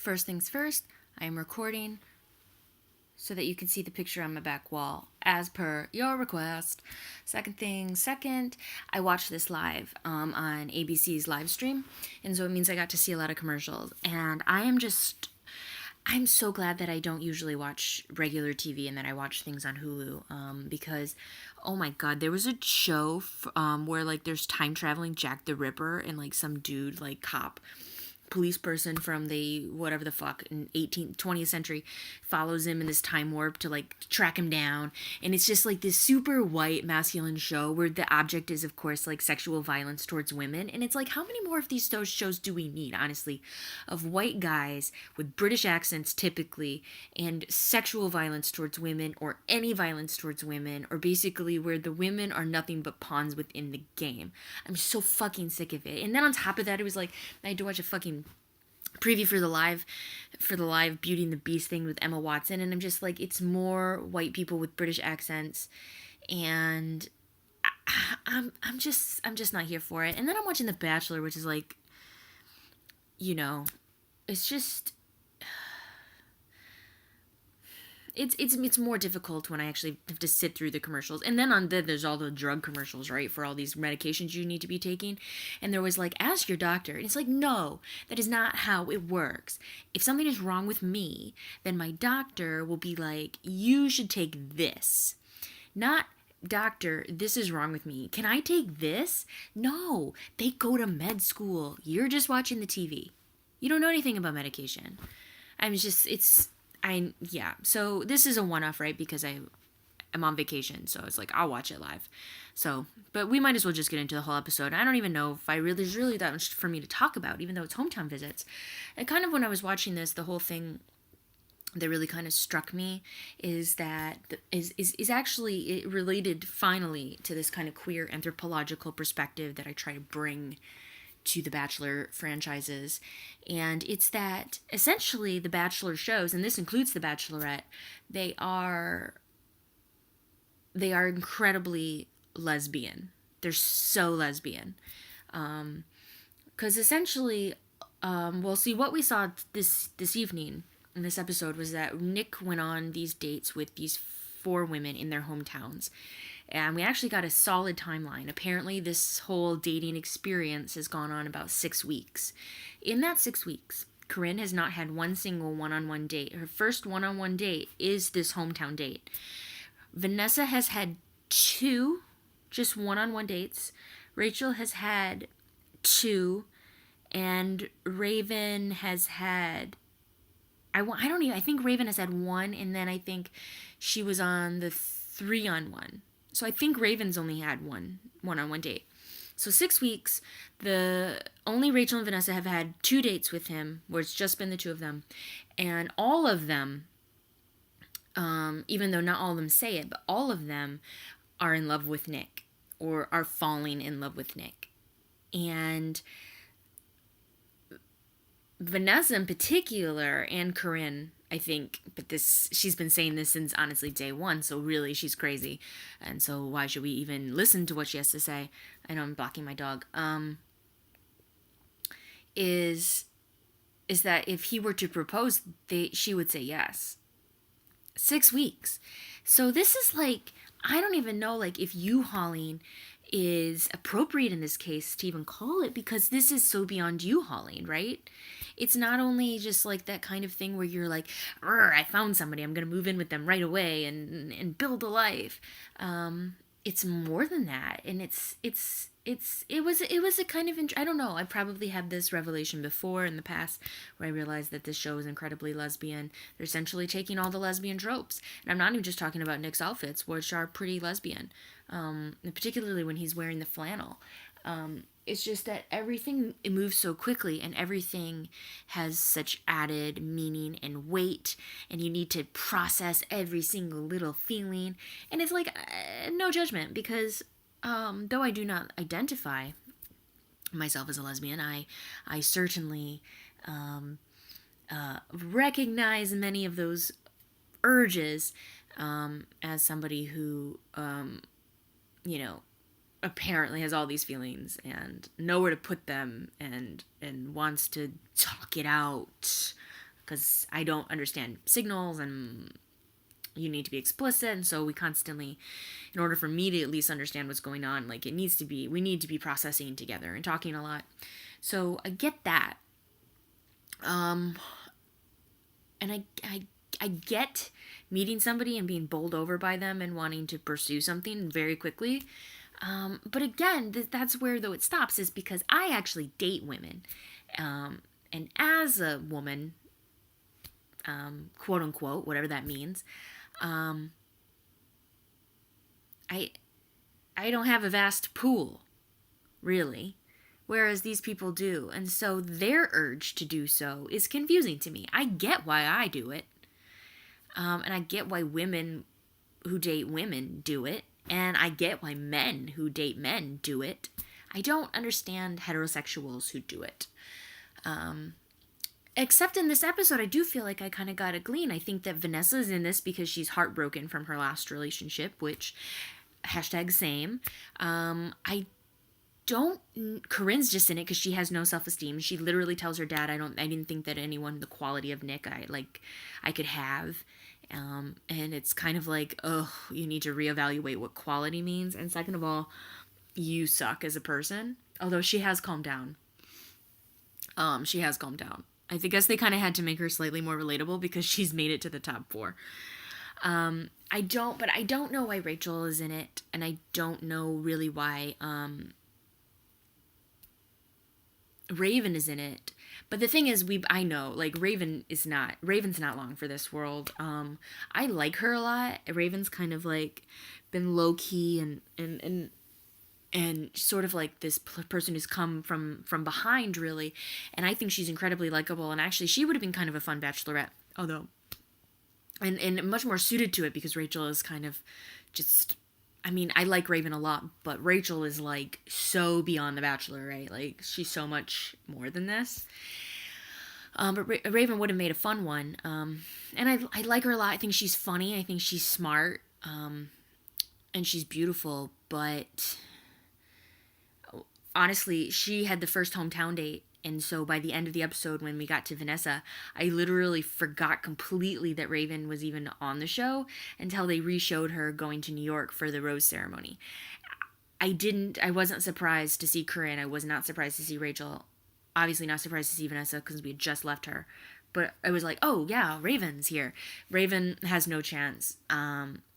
First things first, I am recording so that you can see the picture on my back wall as per your request. Second, I watched this live on ABC's live stream, and so it means I got to see a lot of commercials. And I'm so glad that I don't usually watch regular TV and that I watch things on Hulu because, oh my god, there was a show where like there's time traveling Jack the Ripper and like some dude like cop police person from the whatever the fuck in 20th century follows him in this time warp to like track him down, and it's just like this super white masculine show where the object is of course like sexual violence towards women. And it's like, how many more of those shows do we need, honestly, of white guys with British accents typically and sexual violence towards women, or any violence towards women, or basically where the women are nothing but pawns within the game. I'm so fucking sick of it. And then on top of that, it was like I had to watch a fucking preview for the live Beauty and the Beast thing with Emma Watson, and I'm just like, it's more white people with British accents, and I'm just not here for it. And then I'm watching The Bachelor, which is like, it's just it's more difficult when I actually have to sit through the commercials. And then there's all the drug commercials, right, for all these medications you need to be taking. And there was like, ask your doctor. And it's like, no, that is not how it works. If something is wrong with me, then my doctor will be like, you should take this. Not, doctor, this is wrong with me. Can I take this? No, they go to med school. You're just watching the TV. You don't know anything about medication. So this is a one-off, right? Because I'm on vacation, so it's like, I'll watch it live. So, but we might as well just get into the whole episode. I don't even know if there's really that much for me to talk about, even though it's hometown visits. And kind of when I was watching this, the whole thing that really kind of struck me is that is actually it related finally to this kind of queer anthropological perspective that I try to bring to the Bachelor franchises. And it's that essentially the Bachelor shows, and this includes the Bachelorette, they are incredibly lesbian. They're so lesbian. Because essentially, well, see, what we saw this evening in this episode was that Nick went on these dates with these 4 women in their hometowns. And we actually got a solid timeline. Apparently, this whole dating experience has gone on about 6 weeks. In that 6 weeks, Corinne has not had one single one-on-one date. Her first one-on-one date is this hometown date. Vanessa has had 2 just one-on-one dates. Rachel has had 2. And Raven has had... I think Raven has had 1, and then I think she was on the 3-on-1. So I think Raven's only had one-on-one date. So 6 weeks, only Rachel and Vanessa have had 2 dates with him, where it's just been the 2 of them. And all of them, even though not all of them say it, but all of them are in love with Nick, or are falling in love with Nick. And Vanessa in particular, and Corinne, I think, but she's been saying this since honestly day 1, so really she's crazy, and so why should we even listen to what she has to say? I know I'm blocking my dog. Is that if he were to propose, she would say yes. 6 weeks. So this is like, I don't even know like if U-hauling is appropriate in this case to even call it, because this is so beyond U-hauling, right? It's not only just like that kind of thing where you're like, I found somebody, I'm gonna move in with them right away and build a life. It's more than that, and it was a kind of I don't know. I probably had this revelation before in the past where I realized that this show is incredibly lesbian. They're essentially taking all the lesbian tropes, and I'm not even just talking about Nick's outfits, which are pretty lesbian, particularly when he's wearing the flannel. It's just that it moves so quickly, and everything has such added meaning and weight, and you need to process every single little feeling. And it's like, no judgment, because though I do not identify myself as a lesbian, I certainly recognize many of those urges as somebody who, apparently has all these feelings and nowhere to put them, and wants to talk it out. because I don't understand signals, and you need to be explicit, and so we constantly, in order for me to at least understand what's going on, like we need to be processing together and talking a lot. So I get that. And I get meeting somebody and being bowled over by them and wanting to pursue something very quickly. But again, that's where though it stops, is because I actually date women. And as a woman, quote unquote, whatever that means, I don't have a vast pool, really, whereas these people do. And so their urge to do so is confusing to me. I get why I do it. And I get why women who date women do it. And I get why men who date men do it. I don't understand heterosexuals who do it. Except in this episode, I do feel like I kind of got a glean. I think that Vanessa's in this because she's heartbroken from her last relationship, which, #same. I don't, Corinne's just in it because she has no self-esteem. She literally tells her dad, I didn't think that anyone the quality of Nick I could have. And it's kind of like, you need to reevaluate what quality means. And second of all, you suck as a person. Although she has calmed down. I guess they kind of had to make her slightly more relatable because she's made it to the top 4. I don't know why Rachel is in it, and I don't know really why Raven is in it. But the thing is, I know, like, Raven's not long for this world. I like her a lot. Raven's kind of like been low key and sort of like this person who's come from behind, really. And I think she's incredibly likable. And actually, she would have been kind of a fun bachelorette, although, and much more suited to it because Rachel is kind of just, I mean, I like Raven a lot, but Rachel is like so beyond the Bachelor, right? Like, she's so much more than this. But Raven would have made a fun one. And I like her a lot. I think she's funny. I think she's smart. And she's beautiful, but honestly, she had the first hometown date, and so by the end of the episode, when we got to Vanessa, I literally forgot completely that Raven was even on the show until they re-showed her going to New York for the rose ceremony. I wasn't surprised to see Corinne. I was not surprised to see Rachel. Obviously not surprised to see Vanessa because we had just left her. But I was like, oh yeah, Raven's here. Raven has no chance.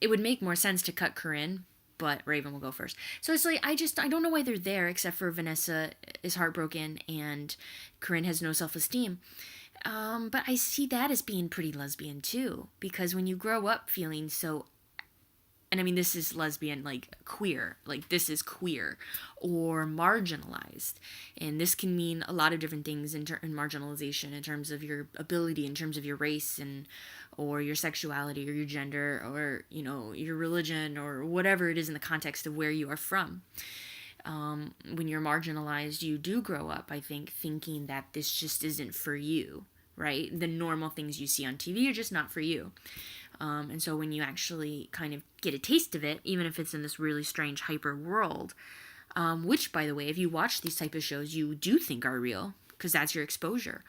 It would make more sense to cut Corinne, but Raven will go first. So it's like, I don't know why they're there, except for Vanessa is heartbroken and Corinne has no self-esteem. But I see that as being pretty lesbian too, because when you grow up feeling so, and I mean, this is lesbian, like queer, like this is queer or marginalized. And this can mean a lot of different things in marginalization, in terms of your ability, in terms of your race or your sexuality or your gender or, your religion or whatever it is in the context of where you are from. When you're marginalized, you do grow up, I think, thinking that this just isn't for you, right? The normal things you see on TV are just not for you. And so when you actually kind of get a taste of it, even if it's in this really strange hyper world, which, by the way, if you watch these type of shows, you do think are real, because that's your exposure.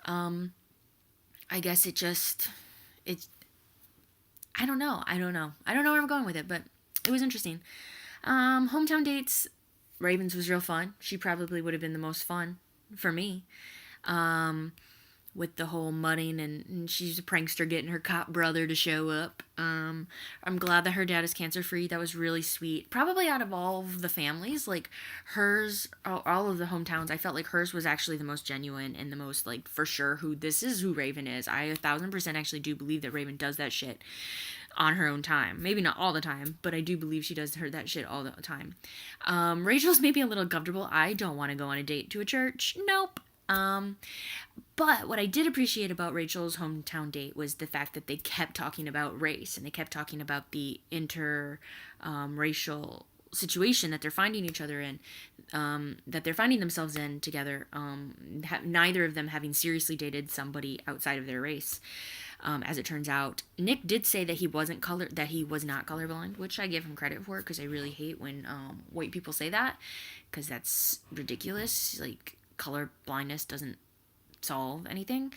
I guess I don't know where I'm going with it, but it was interesting. Hometown dates, Ravens was real fun. She probably would have been the most fun for me. With the whole mudding, and she's a prankster getting her cop brother to show up. I'm glad that her dad is cancer free. That was really sweet. Probably out of all of the families, like hers, all of the hometowns, I felt like hers was actually the most genuine and the most like for sure who Raven is. I 1,000% actually do believe that Raven does that shit on her own time. Maybe not all the time, but I do believe she does that shit all the time. Rachel's maybe a little comfortable. I don't want to go on a date to a church. Nope. But what I did appreciate about Rachel's hometown date was the fact that they kept talking about race, and they kept talking about the racial situation that they're finding each other in, that they're finding themselves in together, neither of them having seriously dated somebody outside of their race. As it turns out, Nick did say that he was not colorblind, which I give him credit for, because I really hate when white people say that, because that's ridiculous. Like, color blindness doesn't solve anything.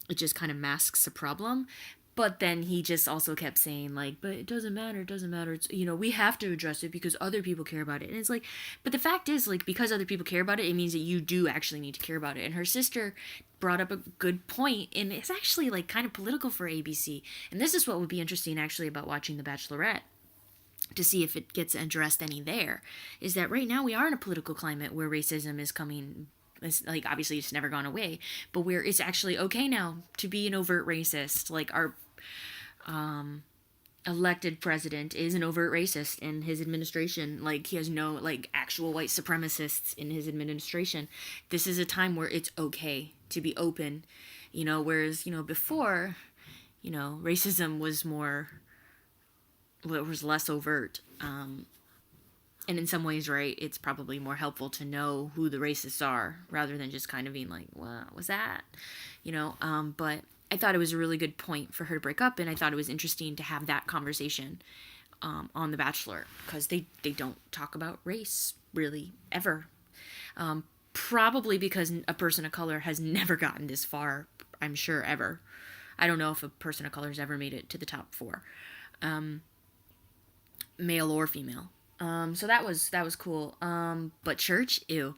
It just kind of masks a problem. But then he just also kept saying, like, but it doesn't matter, it doesn't matter. It's, we have to address it because other people care about it. And it's like, but the fact is, like, because other people care about it, it means that you do actually need to care about it. And her sister brought up a good point, and it's actually, like, kind of political for ABC. And this is what would be interesting, actually, about watching The Bachelorette, to see if it gets addressed any there, is that right now we are in a political climate where racism is coming. It's like, obviously it's never gone away, but where it's actually okay now to be an overt racist. Like, our elected president is an overt racist in his administration. Like, he has no, like, actual white supremacists in his administration. This is a time where it's okay to be open, whereas, before, racism was more, well, it was less overt. And in some ways, right, it's probably more helpful to know who the racists are rather than just kind of being like, what was that? But I thought it was a really good point for her to break up, and I thought it was interesting to have that conversation on The Bachelor, because they don't talk about race, really, ever. Probably because a person of color has never gotten this far, I'm sure, ever. I don't know if a person of color has ever made it to the top 4. Male or female. So that was cool. But church, ew.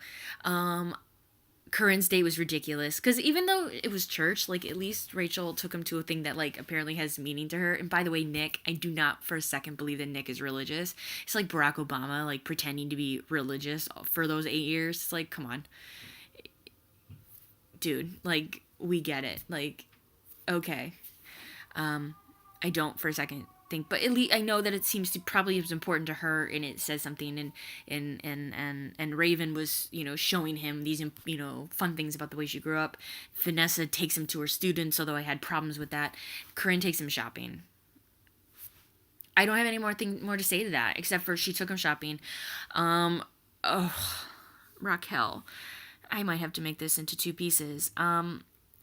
Corinne's date was ridiculous, because even though it was church, like, at least Rachel took him to a thing that, like, apparently has meaning to her. And by the way, Nick, I do not for a second believe that Nick is religious. It's like Barack Obama, like, pretending to be religious for those 8 years. It's like, come on, dude, like, we get it, like, okay. I don't for a second think, but at least I know that it seems to probably is important to her, and it says something. And Raven was, showing him these, fun things about the way she grew up. Vanessa takes him to her students, although I had problems with that. Corinne takes him shopping. I don't have any more to say to that, except for she took him shopping. Raquel. I might have to make this into 2 pieces.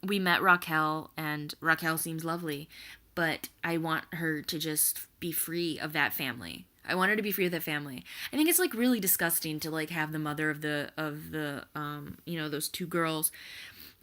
We met Raquel, and Raquel seems lovely, but I want her to just be free of that family. I want her to be free of that family. I think it's, like, really disgusting to, like, have the mother of the those 2 girls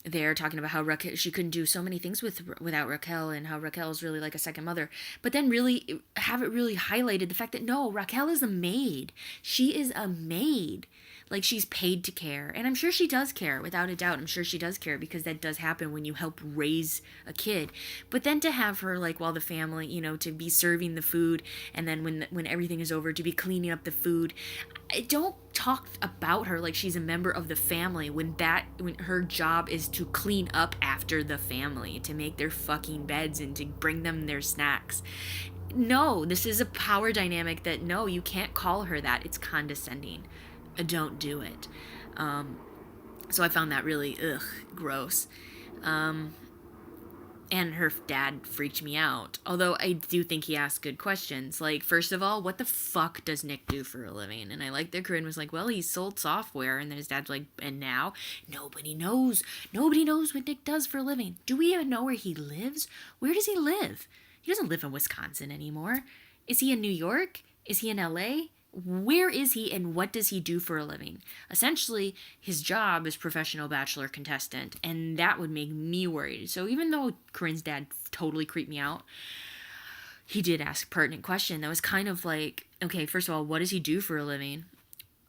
there talking about how Raquel, she couldn't do so many things without Raquel, and how Raquel is really like a second mother. But then really have it really highlighted the fact that no, Raquel is a maid. She is a maid. Like, she's paid to care. And I'm sure she does care, without a doubt. I'm sure she does care, because that does happen when you help raise a kid. But then to have her, like, while the family, to be serving the food, and then when everything is over, to be cleaning up the food. Don't talk about her like she's a member of the family when her job is to clean up after the family, to make their fucking beds and to bring them their snacks. No, this is a power dynamic that, no, you can't call her that. It's condescending. Don't do it. So I found that really, gross. And her dad freaked me out. Although I do think he asked good questions. Like, first of all, what the fuck does Nick do for a living? And I like that Corinne was like, well, he sold software. And then his dad's like, and now? Nobody knows. Nobody knows what Nick does for a living. Do we even know where he lives? Where does he live? He doesn't live in Wisconsin anymore. Is he in New York? Is he in LA? Where is he, and what does he do for a living? Essentially, his job is professional Bachelor contestant, and that would make me worried. So even though Corinne's dad totally creeped me out, he did ask a pertinent question that was kind of like, okay, first of all, what does he do for a living?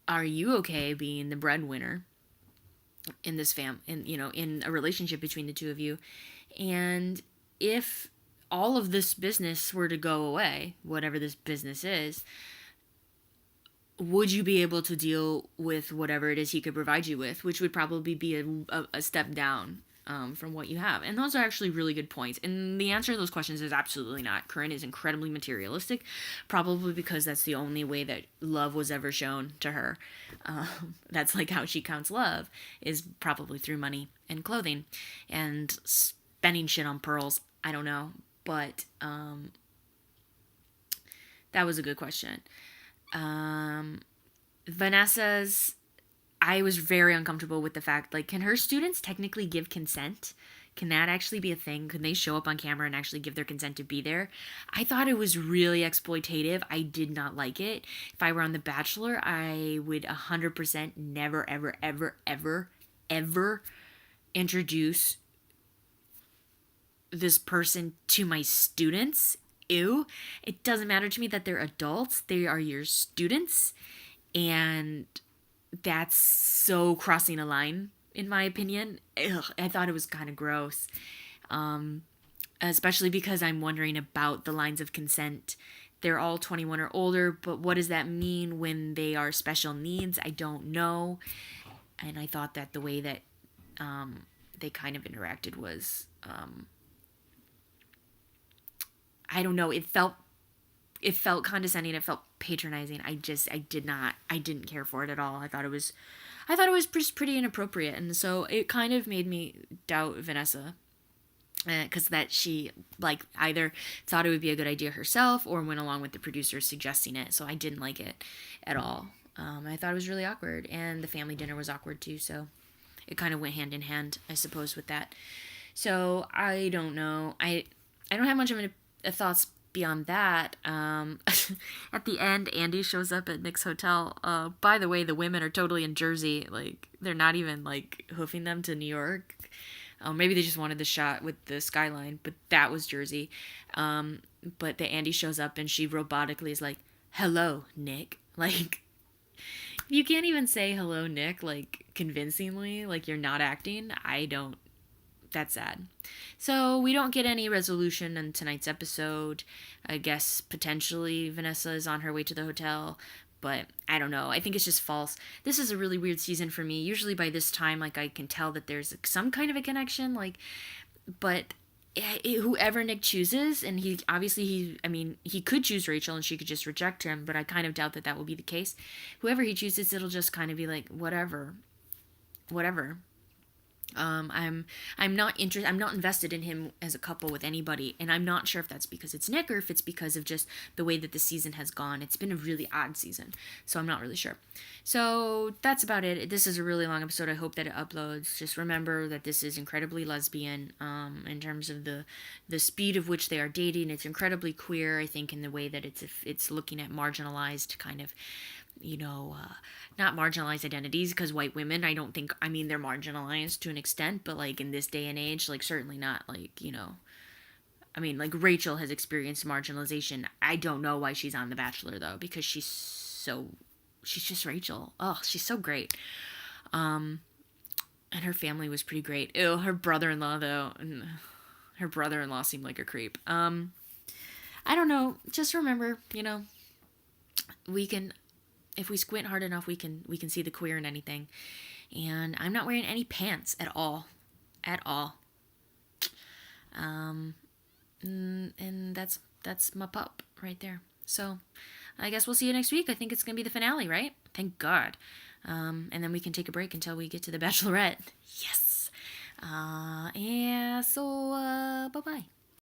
Are you okay being the breadwinner in this in a relationship between the 2 of you? And if all of this business were to go away, whatever this business is, would you be able to deal with whatever it is he could provide you with, which would probably be a step down from what you have? And those are actually really good points. And the answer to those questions is absolutely not. Corinne is incredibly materialistic, probably because that's the only way that love was ever shown to her. That's like how she counts love, is probably through money and clothing and spending shit on pearls. I don't know. But that was a good question. Vanessa's, I was very uncomfortable with the fact, like, can her students technically give consent? Can that actually be a thing? Can they show up on camera and actually give their consent to be there? I thought it was really exploitative. I did not like it. If I were on The Bachelor, I would 100% never, ever, ever, ever, ever introduce this person to my students. Ew. It doesn't matter to me that they're adults. They are your students. And that's so crossing a line, in my opinion. Ugh, I thought it was kind of gross. Especially because I'm wondering about the lines of consent. They're all 21 or older, but what does that mean when they are special needs? I don't know. And I thought that the way that they kind of interacted was, I don't know. It felt condescending. It felt patronizing. I didn't care for it at all. I thought it was just pretty inappropriate, and so it kind of made me doubt Vanessa, because that she like either thought it would be a good idea herself or went along with the producers suggesting it. So I didn't like it at all. I thought it was really awkward, and the family dinner was awkward too. So it kind of went hand in hand, I suppose, with that. So I don't know. I don't have much of a thoughts beyond that. At the end, Andy shows up at Nick's hotel. By the way, the women are totally in Jersey. Like, they're not even like hoofing them to New York. Maybe they just wanted the shot with the skyline, but that was Jersey. But the Andy shows up and she robotically is like, "Hello, Nick." Like, you can't even say hello, Nick, like convincingly, like you're not acting. That's sad. So we don't get any resolution in tonight's episode. I guess potentially Vanessa is on her way to the hotel, but I don't know. I think it's just false. This is a really weird season for me. Usually by this time, like, I can tell that there's some kind of a connection, like, but whoever Nick chooses, and he could choose Rachel and she could just reject him, but I kind of doubt that that will be the case. Whoever he chooses, it'll just kind of be like, whatever. I'm not invested in him as a couple with anybody, and I'm not sure if that's because it's Nick or if it's because of just the way that the season has gone. It's been a really odd season, so I'm not really sure. So that's about it. This is a really long episode. I hope that it uploads. Just remember that this is incredibly lesbian, in terms of the speed of which they are dating. It's incredibly queer, I think, in the way that it's looking at marginalized kind of, not marginalized identities, because white women, they're marginalized to an extent, but like in this day and age, like certainly not like, like Rachel has experienced marginalization. I don't know why she's on The Bachelor though, because she's just Rachel. Oh, she's so great. And her family was pretty great. Ew, her brother-in-law though, her brother-in-law seemed like a creep. I don't know. Just remember, we can, if we squint hard enough, we can see the queer in anything. And I'm not wearing any pants at all. And that's my pup right there. So I guess we'll see you next week. I think it's gonna be the finale, right? Thank God. And then we can take a break until we get to the Bachelorette. Yes. So bye bye.